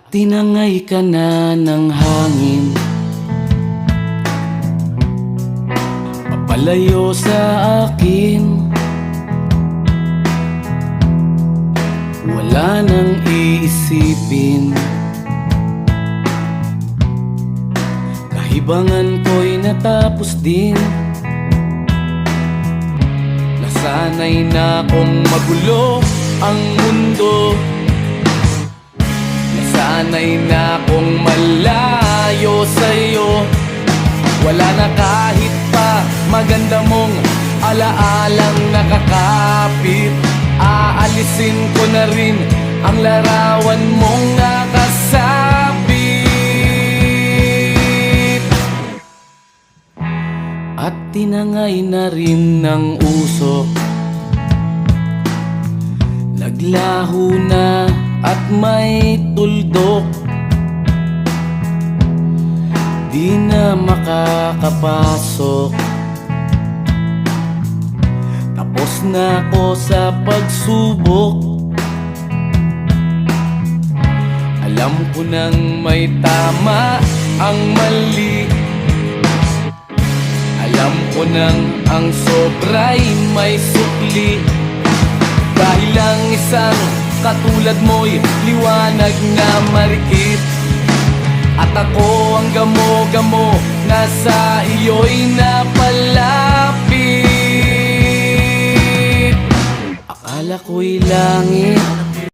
Tinangay ka na ng hangin, papalayo sa akin. Wala nang iisipin, kahibangan ko'y natapos din. Nasanay na kong magulo ang mundo, nasanay na kong malayo sa'yo. Wala na kahit pa maganda mong alaalang nakakapit. Aalisin ko na rin ang larawan mong nakasabit. At tinangay na rin ng usok, naglaho na at may tuldok. Di na makakapasok, tapos na ako sa pagsubok. Alam ko nang may tama ang mali, alam ko nang ang sobra'y may sukli. Dahil lang isang katulad mo'y liwanag na marikit, at ako ang gamo-gamo na sa iyo'y napalapit. Akala ko'y langit